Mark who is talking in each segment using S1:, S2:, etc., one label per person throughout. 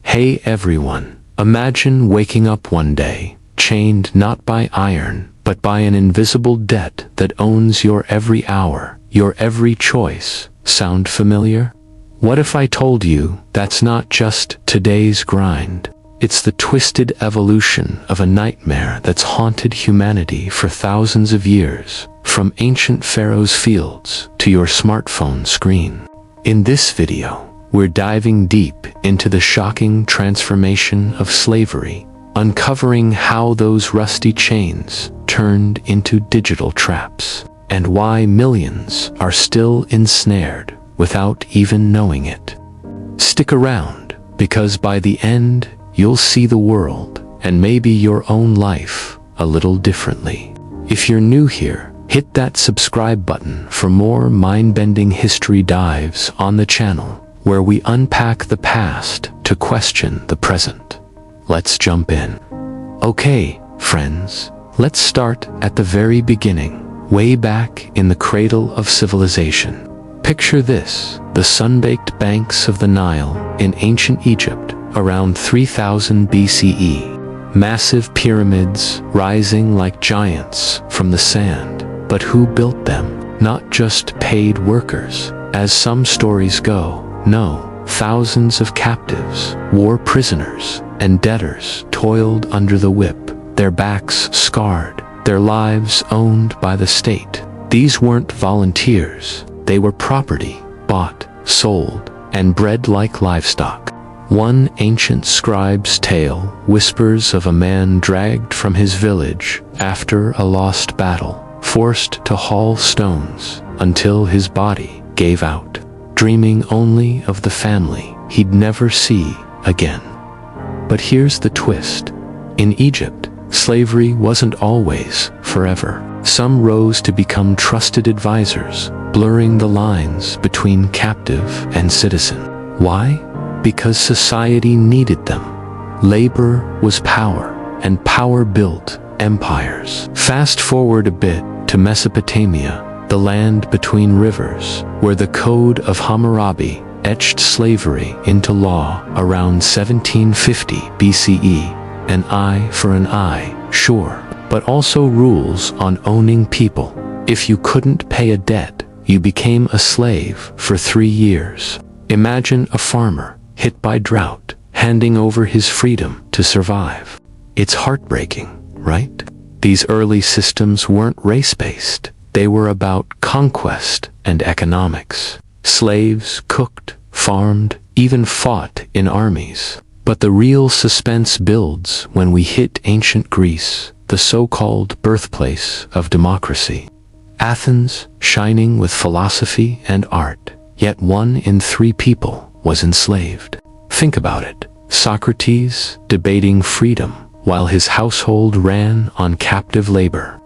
S1: Hey everyone, imagine waking up one day, chained not by iron, but by an invisible debt that owns your every hour, your every choice. Sound familiar? What if I told you that's not just today's grind? It's the twisted evolution of a nightmare that's haunted humanity for thousands of years, from ancient pharaohs' fields to your smartphone screen. In this video, we're diving deep into the shocking transformation of slavery, uncovering how those rusty chains turned into digital traps, and why millions are still ensnared without even knowing it. Stick around, because by the end, you'll see the world, and maybe your own life, a little differently. If you're new here, hit that subscribe button for more mind-bending history dives on the channel, where we unpack the past to question the present. Let's jump in. Okay, friends, let's start at the very beginning, way back in the cradle of civilization. Picture this, the sun-baked banks of the Nile in ancient Egypt around 3000 BCE. Massive pyramids rising like giants from the sand. But who built them? Not just paid workers, as some stories go. No, thousands of captives, war prisoners, and debtors toiled under the whip, their backs scarred, their lives owned by the state. These weren't volunteers, they were property, bought, sold, and bred like livestock. One ancient scribe's tale whispers of a man dragged from his village after a lost battle, forced to haul stones until his body gave out, dreaming only of the family he'd never see again. But here's the twist. In Egypt, slavery wasn't always forever. Some rose to become trusted advisors, blurring the lines between captive and citizen. Why? Because society needed them. Labor was power, and power built empires. Fast forward a bit to Mesopotamia, the land between rivers, where the Code of Hammurabi etched slavery into law around 1750 BCE. An eye for an eye, sure, but also rules on owning people. If you couldn't pay a debt, you became a slave for 3 years. Imagine a farmer, hit by drought, handing over his freedom to survive. It's heartbreaking, right? These early systems weren't race-based. They were about conquest and economics. Slaves cooked, farmed, even fought in armies. But the real suspense builds when we hit ancient Greece, the so-called birthplace of democracy. Athens, shining with philosophy and art, yet 1 in 3 people was enslaved. Think about it. Socrates debating freedom while his household ran on captive labor.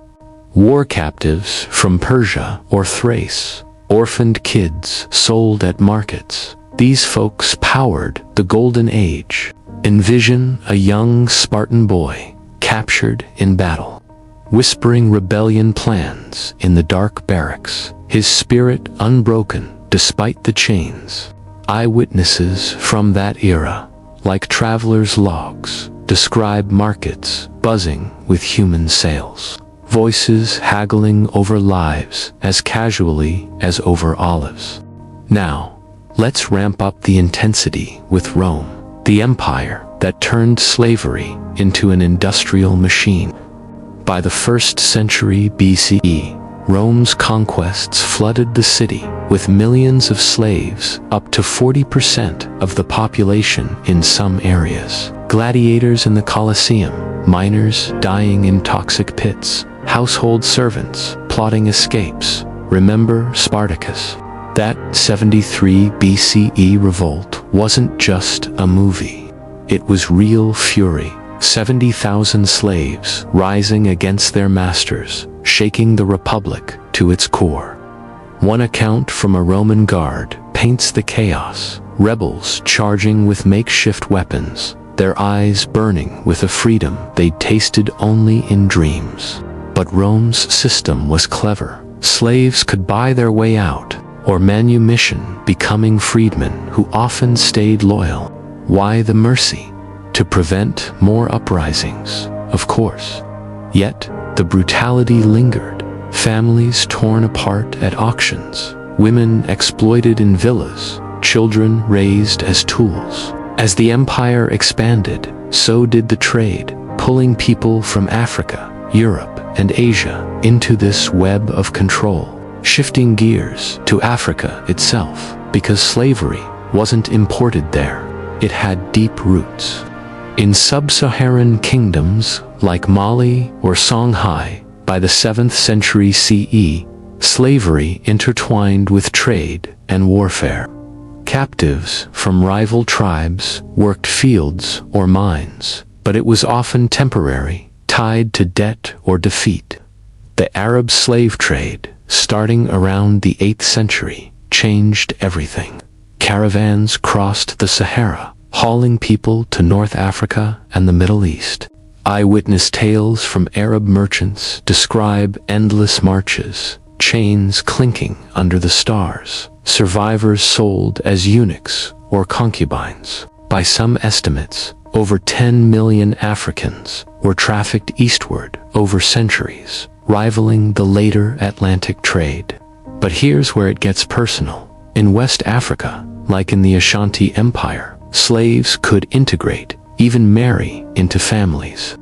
S1: War captives from Persia or Thrace, orphaned kids sold at markets. These folks powered the golden age. Envision a young Spartan boy captured in battle, whispering rebellion plans in the dark barracks, his spirit unbroken despite the chains. Eyewitnesses from that era, like travelers' logs, describe markets buzzing with human sales. Voices haggling over lives as casually as over olives. Now, let's ramp up the intensity with Rome, the empire that turned slavery into an industrial machine. By the 1st century BCE, Rome's conquests flooded the city with millions of slaves, up to 40% of the population in some areas. Gladiators in the Colosseum, miners dying in toxic pits, household servants plotting escapes. Remember Spartacus? That 73 BCE revolt wasn't just a movie. It was real fury. 70,000 slaves rising against their masters, shaking the republic to its core. One account from a Roman guard paints the chaos. Rebels charging with makeshift weapons, their eyes burning with a freedom they'd tasted only in dreams. But Rome's system was clever. Slaves could buy their way out, or manumission, becoming freedmen who often stayed loyal. Why the mercy? To prevent more uprisings, of course. Yet, the brutality lingered. Families torn apart at auctions, women exploited in villas, children raised as tools. As the empire expanded, so did the trade, pulling people from Africa, Europe, and Asia into this web of control. Shifting gears to Africa itself, because slavery wasn't imported there. It had deep roots. In sub-Saharan kingdoms like Mali or Songhai, by the 7th century CE, slavery intertwined with trade and warfare. Captives from rival tribes worked fields or mines, but it was often temporary, tied to debt or defeat. The Arab slave trade, starting around the 8th century, changed everything. Caravans crossed the Sahara, hauling people to North Africa and the Middle East. Eyewitness tales from Arab merchants describe endless marches, chains clinking under the stars, survivors sold as eunuchs or concubines. By some estimates, over 10 million Africans were trafficked eastward over centuries, rivaling the later Atlantic trade. But here's where it gets personal. In West Africa, like in the Ashanti Empire, slaves could integrate, even marry, into families.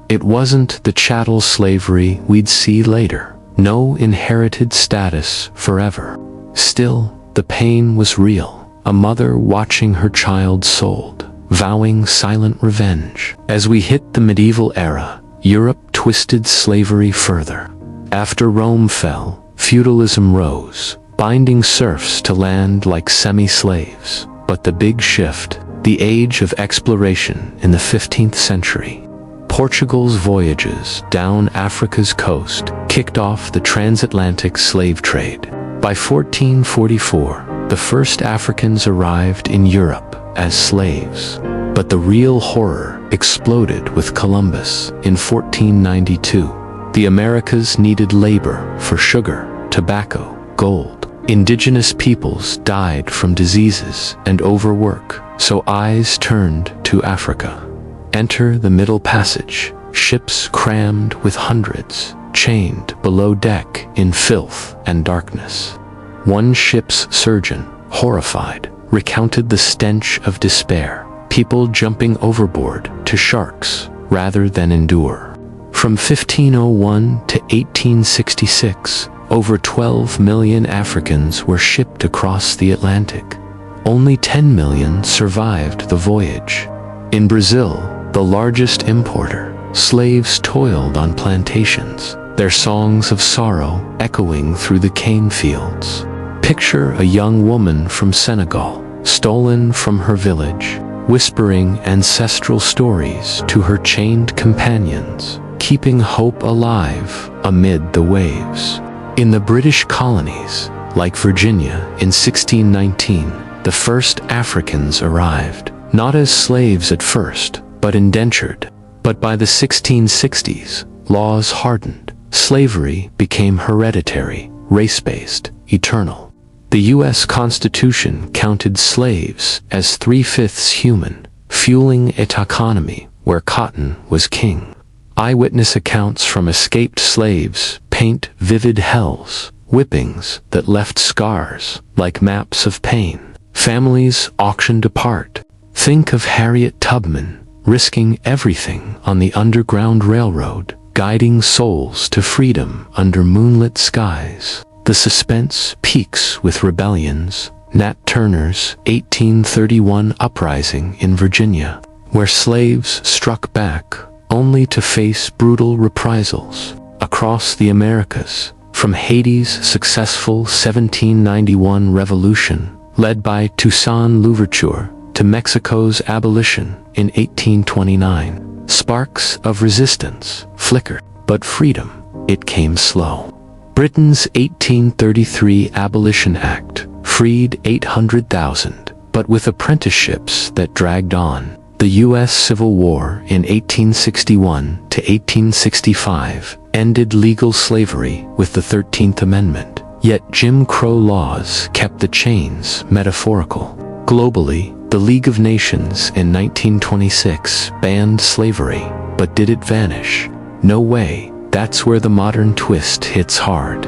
S1: It wasn't the chattel slavery we'd see later. No inherited status forever. Still, the pain was real. A mother watching her child sold, vowing silent revenge. As we hit the medieval era, Europe twisted slavery further. After Rome fell, feudalism rose, binding serfs to land like semi-slaves. But the big shift, the age of exploration in the 15th century. Portugal's voyages down Africa's coast kicked off the transatlantic slave trade. By 1444, the first Africans arrived in Europe as slaves. But the real horror exploded with Columbus in 1492. The Americas needed labor for sugar, tobacco, gold. Indigenous peoples died from diseases and overwork, so eyes turned to Africa. Enter the Middle Passage, ships crammed with hundreds, chained below deck in filth and darkness. One ship's surgeon, horrified, recounted the stench of despair, people jumping overboard to sharks rather than endure. From 1501 to 1866, over 12 million Africans were shipped across the Atlantic. Only 10 million survived the voyage. In Brazil, the largest importer, slaves toiled on plantations, their songs of sorrow echoing through the cane fields. Picture a young woman from Senegal, stolen from her village, whispering ancestral stories to her chained companions, keeping hope alive amid the waves. In the British colonies, like Virginia in 1619, the first Africans arrived, not as slaves at first, but indentured. But by the 1660s, laws hardened. Slavery became hereditary, race-based, eternal. The U.S. Constitution counted slaves as 3/5 human, fueling a taxonomy where cotton was king. Eyewitness accounts from escaped slaves paint vivid hells, whippings that left scars like maps of pain. Families auctioned apart. Think of Harriet Tubman, risking everything on the Underground Railroad, guiding souls to freedom under moonlit skies. The suspense peaks with rebellions. Nat Turner's 1831 uprising in Virginia, where slaves struck back only to face brutal reprisals. Across the Americas, from Haiti's successful 1791 revolution, led by Toussaint Louverture, to Mexico's abolition in 1829, sparks of resistance flickered. But freedom, it came slow. Britain's 1833 Abolition Act freed 800,000, but with apprenticeships that dragged on. The U.S. Civil War in 1861 to 1865 ended legal slavery with the 13th Amendment, yet Jim Crow laws kept the chains metaphorical. Globally, The League of Nations in 1926 banned slavery, but did it vanish? No way. That's where the modern twist hits hard.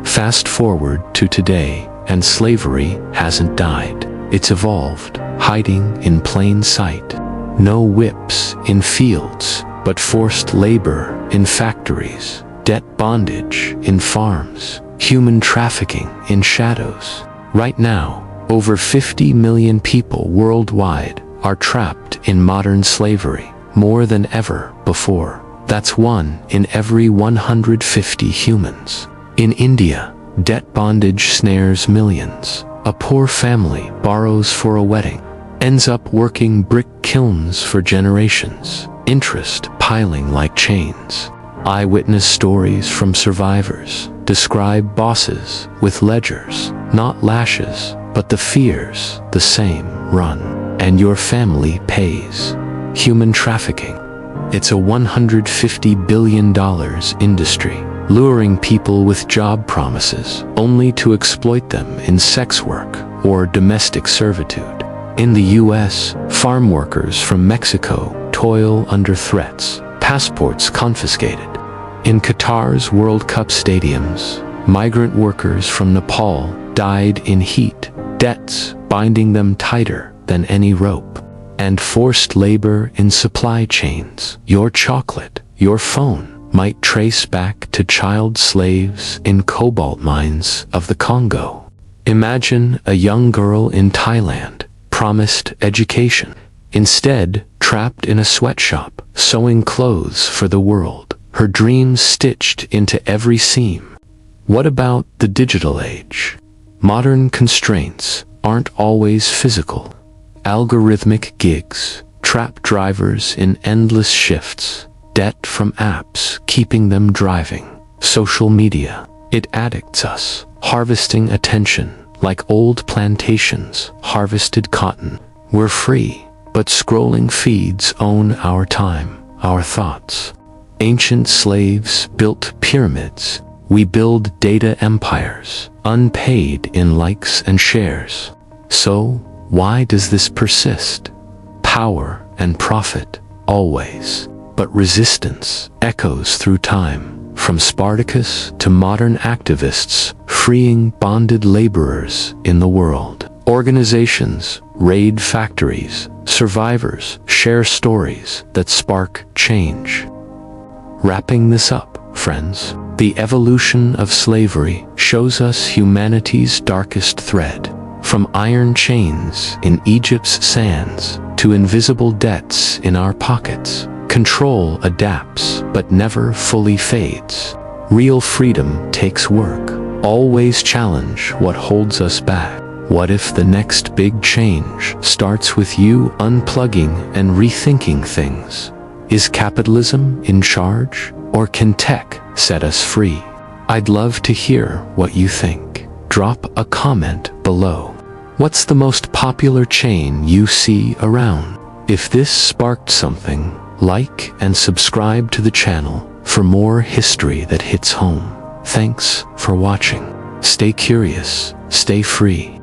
S1: Fast forward to today, and slavery hasn't died. It's evolved, hiding in plain sight. No whips in fields, but forced labor in factories, debt bondage in farms, human trafficking in shadows. Right now, over 50 million people worldwide are trapped in modern slavery, more than ever before. That's 1 in every 150 humans. In India, debt bondage snares millions. A poor family borrows for a wedding, ends up working brick kilns for generations, interest piling like chains. Eyewitness stories from survivors describe bosses with ledgers, not lashes, but the fears the same run. And your family pays. Human trafficking. It's a $150 billion industry, luring people with job promises only to exploit them in sex work or domestic servitude. In the US, farm workers from Mexico toil under threats, passports confiscated. In Qatar's World Cup stadiums, migrant workers from Nepal died in heat, debts binding them tighter than any rope. And forced labor in supply chains. Your chocolate, your phone, might trace back to child slaves in cobalt mines of the Congo. Imagine a young girl in Thailand, promised education, instead trapped in a sweatshop, sewing clothes for the world, her dreams stitched into every seam. What about the digital age? Modern constraints aren't always physical. Algorithmic gigs, trap drivers in endless shifts, debt from apps keeping them driving, social media, it addicts us, harvesting attention like old plantations, harvested cotton. We're free, but scrolling feeds own our time, our thoughts. Ancient slaves built pyramids. We build data empires, unpaid in likes and shares. So, why does this persist? Power and profit, always. But resistance echoes through time, from Spartacus to modern activists freeing bonded laborers in the world. Organizations raid factories, survivors share stories that spark change. Wrapping this up, friends, the evolution of slavery shows us humanity's darkest thread. From iron chains in Egypt's sands to invisible debts in our pockets, control adapts but never fully fades. Real freedom takes work. Always challenge what holds us back. What if the next big change starts with you unplugging and rethinking things? Is capitalism in charge, or can tech set us free? I'd love to hear what you think. Drop a comment below. What's the most popular chain you see around? If this sparked something, like and subscribe to the channel for more history that hits home. Thanks for watching. Stay curious, stay free.